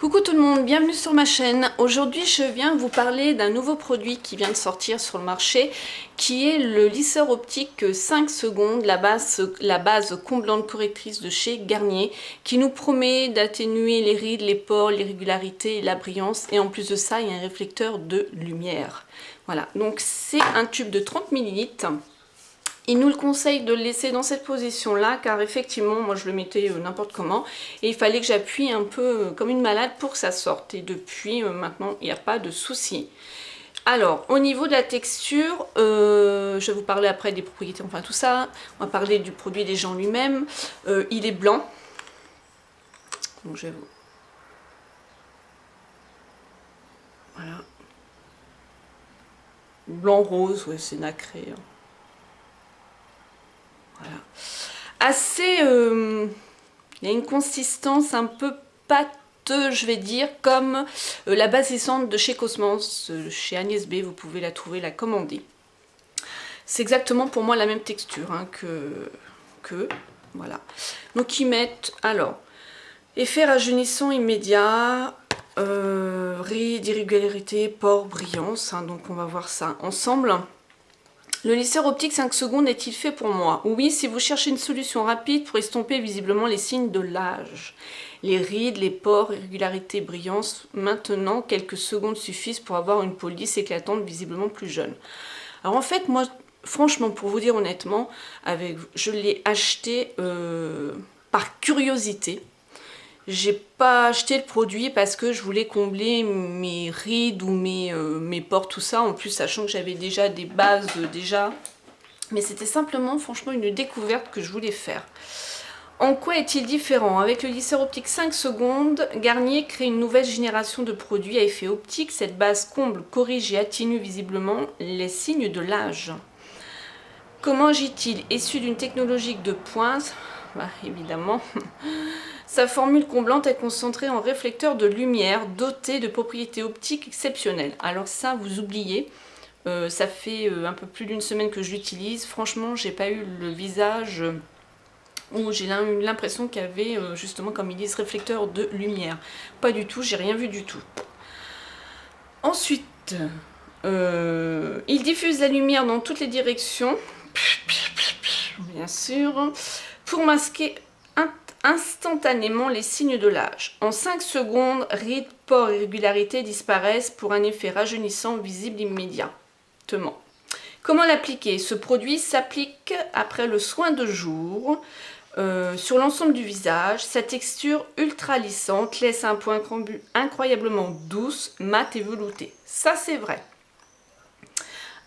Coucou tout le monde, bienvenue sur ma chaîne. Aujourd'hui je viens vous parler d'un nouveau produit qui vient de sortir sur le marché, qui est le lisseur optique 5 secondes, la base comblante correctrice de chez Garnier, qui nous promet d'atténuer les rides, les pores, l'irrégularité et la brillance, et en plus de ça il y a un réflecteur de lumière. Voilà, donc c'est un tube de 30 ml. Il nous le conseille de le laisser dans cette position là car effectivement moi je le mettais n'importe comment et il fallait que j'appuie un peu comme une malade pour que ça sorte, et depuis maintenant il n'y a pas de souci. Alors au niveau de la texture, je vais vous parler après des propriétés, enfin tout ça, on va parler du produit déjà en lui-même. Il est blanc, donc je vais vous... Voilà, blanc rose, ouais, c'est nacré, hein. Voilà. Assez, il y a une consistance un peu pâteuse, je vais dire, comme la base essence de chez Cosmos, chez Agnès B, vous pouvez la trouver, la commander. C'est exactement pour moi la même texture hein, que voilà. Donc ils mettent, alors, effet rajeunissant immédiat, rides, irrégularité, pores, brillance, hein, donc on va voir ça ensemble. Le lisseur optique 5 secondes est-il fait pour moi? Oui, si vous cherchez une solution rapide pour estomper visiblement les signes de l'âge. Les rides, les pores, irrégularités, brillance. Maintenant, quelques secondes suffisent pour avoir une peau lisse, éclatante, visiblement plus jeune. Alors en fait, moi, franchement, pour vous dire honnêtement, je l'ai acheté par curiosité. J'ai pas acheté le produit parce que je voulais combler mes rides ou mes pores, tout ça. En plus, sachant que j'avais déjà des bases déjà. Mais c'était simplement, franchement, une découverte que je voulais faire. En quoi est-il différent? Avec le lisseur optique 5 secondes, Garnier crée une nouvelle génération de produits à effet optique. Cette base comble, corrige et atténue visiblement les signes de l'âge. Comment agit-il? Issu d'une technologie de pointe, bah, évidemment. Sa formule comblante est concentrée en réflecteur de lumière doté de propriétés optiques exceptionnelles. Alors ça, vous oubliez, ça fait un peu plus d'une semaine que je l'utilise. Franchement, j'ai pas eu le visage où j'ai eu l'impression qu'il y avait justement, comme ils disent, réflecteur de lumière. Pas du tout, j'ai rien vu du tout. Ensuite, il diffuse la lumière dans toutes les directions, bien sûr, pour masquer instantanément les signes de l'âge. En 5 secondes, rides, pores, irrégularités disparaissent pour un effet rajeunissant visible immédiatement. Comment l'appliquer? Ce produit s'applique après le soin de jour sur l'ensemble du visage. Sa texture ultra lissante laisse un point incroyablement douce, mate et veloutée. Ça c'est vrai.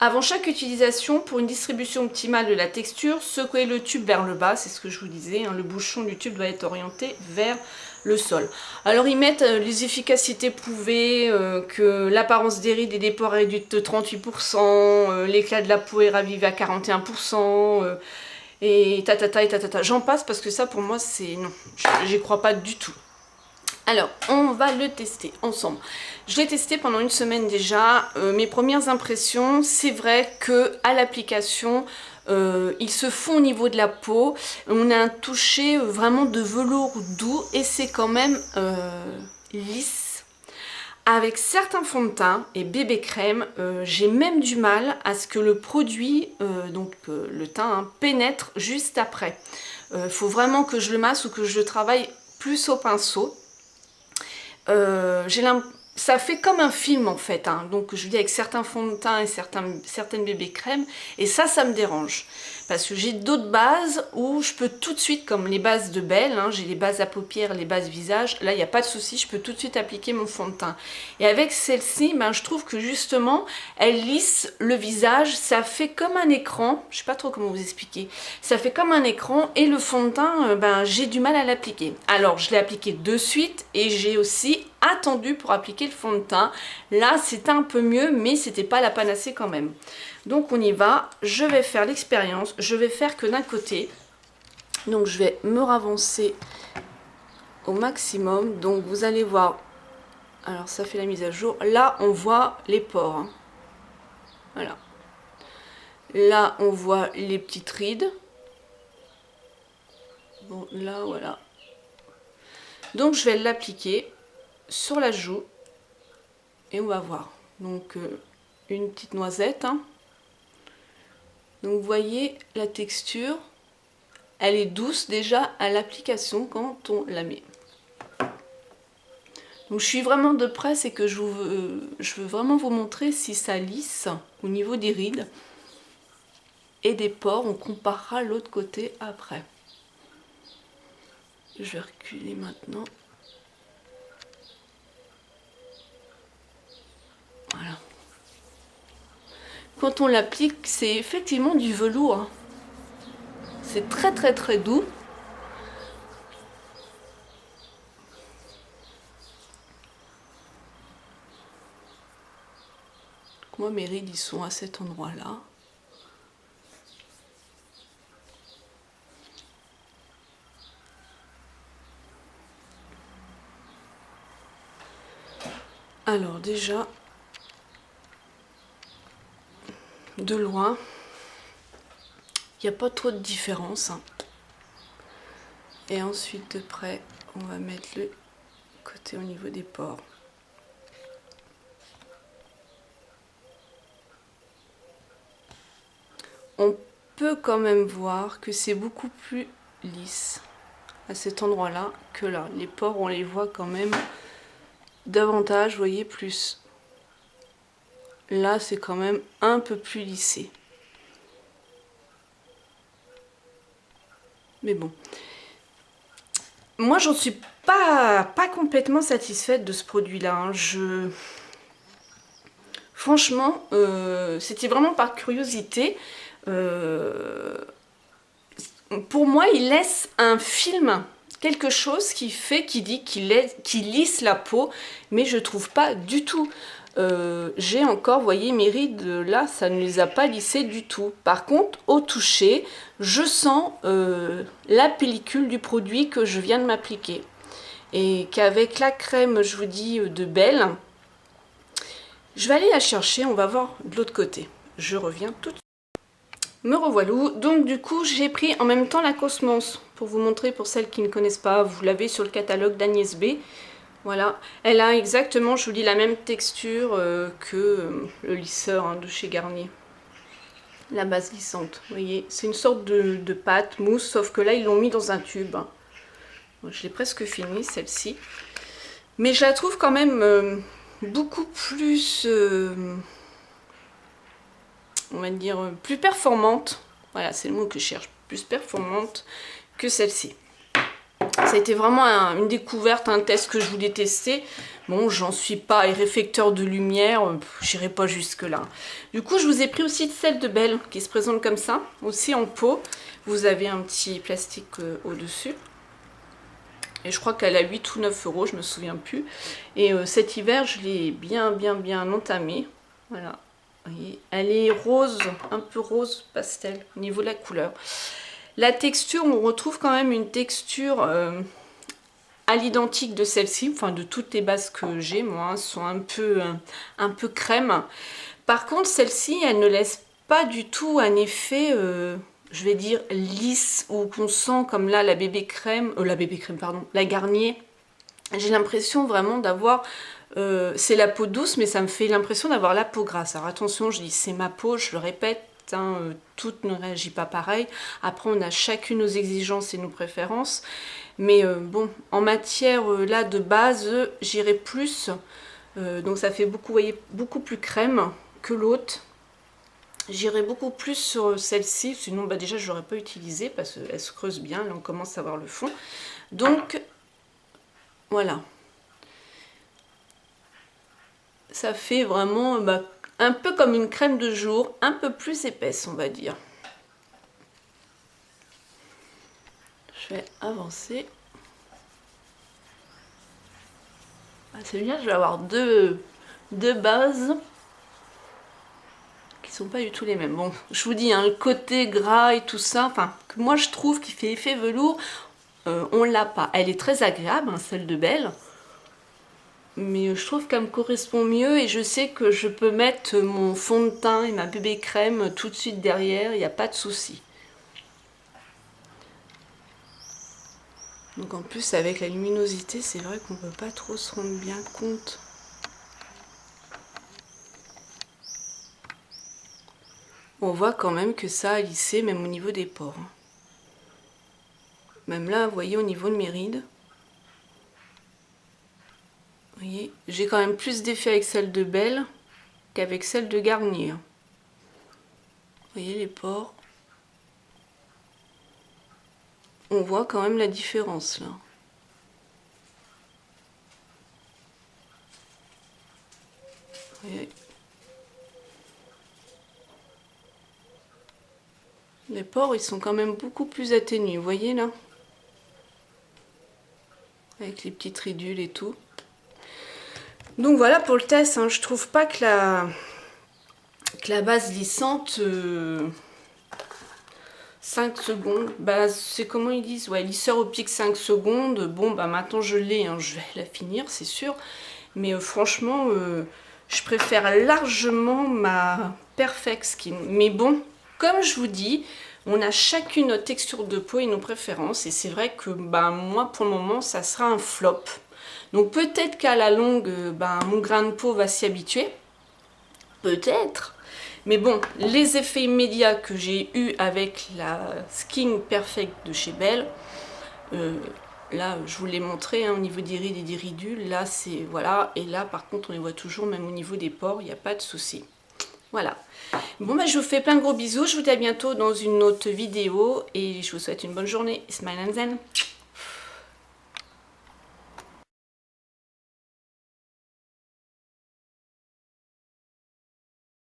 Avant chaque utilisation, pour une distribution optimale de la texture, secouez le tube vers le bas, c'est ce que je vous disais, hein, le bouchon du tube doit être orienté vers le sol. Alors ils mettent les efficacités prouvées, que l'apparence des rides et des pores est réduite de 38%, l'éclat de la peau est ravivé à 41%, et tatata et tatata. J'en passe parce que ça pour moi c'est... non, j'y crois pas du tout. Alors, on va le tester ensemble. Je l'ai testé pendant une semaine déjà. Mes premières impressions, c'est vrai que à l'application, il se fond au niveau de la peau. On a un toucher vraiment de velours doux et c'est quand même lisse. Avec certains fonds de teint et bébé crème, j'ai même du mal à ce que le produit, le teint, hein, pénètre juste après. Faut vraiment que je le masse ou que je le travaille plus au pinceau. Ça fait comme un film en fait, hein. Donc je dis avec certains fonds de teint et certaines bébés crèmes, et ça me dérange parce que j'ai d'autres bases où je peux tout de suite, comme les bases de Belle, hein, j'ai les bases à paupières, les bases visage, là il n'y a pas de souci, je peux tout de suite appliquer mon fond de teint. Et avec celle-ci, ben, je trouve que justement elle lisse le visage, ça fait comme un écran, je sais pas trop comment vous expliquer, ça fait comme un écran, et le fond de teint, ben, j'ai du mal à l'appliquer. Alors je l'ai appliqué de suite et j'ai aussi attendu pour appliquer le fond de teint. Là c'était un peu mieux, mais c'était pas la panacée quand même. Donc on y va, je vais faire l'expérience, je vais faire que d'un côté. Donc je vais me ravancer au maximum. Donc vous allez voir, alors ça fait la mise à jour. Là on voit les pores, hein. Voilà. Là on voit les petites rides. Bon là voilà. Donc je vais l'appliquer sur la joue et on va voir. Donc une petite noisette, hein. Donc vous voyez la texture, elle est douce déjà à l'application quand on la met. Donc je suis vraiment de près, c'est que je veux vraiment vous montrer si ça lisse au niveau des rides et des pores. On comparera l'autre côté après. Je vais reculer maintenant. Voilà. Quand on l'applique, c'est effectivement du velours, hein. C'est très très très doux. Moi, mes rides, ils sont à cet endroit-là. Alors déjà, de loin, il n'y a pas trop de différence, hein. Et ensuite de près, on va mettre le côté au niveau des pores. On peut quand même voir que c'est beaucoup plus lisse à cet endroit-là que là. Les pores, on les voit quand même davantage, vous voyez, plus. Là, c'est quand même un peu plus lissé. Mais bon. Moi, j'en suis pas complètement satisfaite de ce produit-là, hein. Franchement, c'était vraiment par curiosité. Pour moi, il laisse un film, quelque chose qui dit qu'il lisse la peau, mais je trouve pas du tout. J'ai encore, vous voyez, mes rides là, ça ne les a pas lissées du tout. Par contre, au toucher, je sens la pellicule du produit que je viens de m'appliquer. Et qu'avec la crème, je vous dis, de Belle, je vais aller la chercher, on va voir de l'autre côté. Je reviens tout de suite. Me revoilà. Donc du coup, j'ai pris en même temps la Cosmos, pour vous montrer, pour celles qui ne connaissent pas, vous l'avez sur le catalogue d'Agnès B. Voilà, elle a exactement, je vous dis, la même texture que le lisseur, hein, de chez Garnier. La base lissante, vous voyez, c'est une sorte de pâte mousse, sauf que là, ils l'ont mis dans un tube. Bon, je l'ai presque fini, celle-ci. Mais je la trouve quand même beaucoup plus, on va dire, plus performante. Voilà, c'est le mot que je cherche, plus performante que celle-ci. Ça a été vraiment une découverte, un test que je voulais tester. Bon, j'en suis pas réflecteur de lumière, j'irai pas jusque là. Du coup, je vous ai pris aussi celle de Belle qui se présente comme ça, aussi en pot. Vous avez un petit plastique au-dessus. Et je crois qu'elle a 8 ou 9 euros, je me souviens plus. Et cet hiver, je l'ai bien entamée. Voilà. Vous voyez, elle est rose, un peu rose pastel au niveau de la couleur. La texture, on retrouve quand même une texture à l'identique de celle-ci, enfin de toutes les bases que j'ai, moi, sont un peu crème. Par contre, celle-ci, elle ne laisse pas du tout un effet, je vais dire, lisse, ou qu'on sent comme là la bébé crème, pardon, la Garnier. J'ai l'impression vraiment d'avoir, c'est la peau douce, mais ça me fait l'impression d'avoir la peau grasse. Alors attention, je dis c'est ma peau, je le répète, hein, toutes ne réagissent pas pareil. Après, on a chacune nos exigences et nos préférences. Mais bon, en matière là de base, j'irai plus. Donc ça fait beaucoup, vous voyez, beaucoup plus crème que l'autre. J'irai beaucoup plus sur celle-ci, sinon bah, déjà je l'aurais pas utilisée parce qu'elle se creuse bien, là on commence à voir le fond. Donc voilà. Ça fait vraiment bah, un peu comme une crème de jour, un peu plus épaisse on va dire. Je vais avancer. Ah, c'est bien, je vais avoir deux bases qui sont pas du tout les mêmes. Bon, je vous dis, hein, le côté gras et tout ça, enfin, que moi je trouve qui fait effet velours, on l'a pas. Elle est très agréable, hein, celle de Belle, mais je trouve qu'elle me correspond mieux et je sais que je peux mettre mon fond de teint et ma bébé crème tout de suite derrière, il n'y a pas de souci. Donc en plus avec la luminosité, c'est vrai qu'on peut pas trop se rendre bien compte. On voit quand même que ça a lissé même au niveau des pores. Même là, vous voyez, au niveau de mes rides. Vous voyez, j'ai quand même plus d'effet avec celle de Belle qu'avec celle de Garnier. Vous voyez les pores. On voit quand même la différence là. Vous voyez. Les pores, ils sont quand même beaucoup plus atténués, vous voyez là? Avec les petites ridules et tout. Donc voilà pour le test, hein. Je trouve pas que la base lissante 5 secondes, bah c'est comment ils disent, ouais, lisseur optique 5 secondes, bon bah maintenant je l'ai, hein, je vais la finir c'est sûr, mais franchement je préfère largement ma Perfect Skin, mais bon, comme je vous dis, on a chacune notre texture de peau et nos préférences, et c'est vrai que bah, moi pour le moment ça sera un flop, donc peut-être qu'à la longue bah, mon grain de peau va s'y habituer, peut-être. Mais bon, les effets immédiats que j'ai eu avec la Skin Perfect de chez Belle, là je vous l'ai montré hein, au niveau des rides et des ridules, là c'est voilà, et là par contre on les voit toujours même au niveau des pores, il n'y a pas de souci. Voilà. Bon bah je vous fais plein de gros bisous, je vous dis à bientôt dans une autre vidéo et je vous souhaite une bonne journée. Smile and Zen.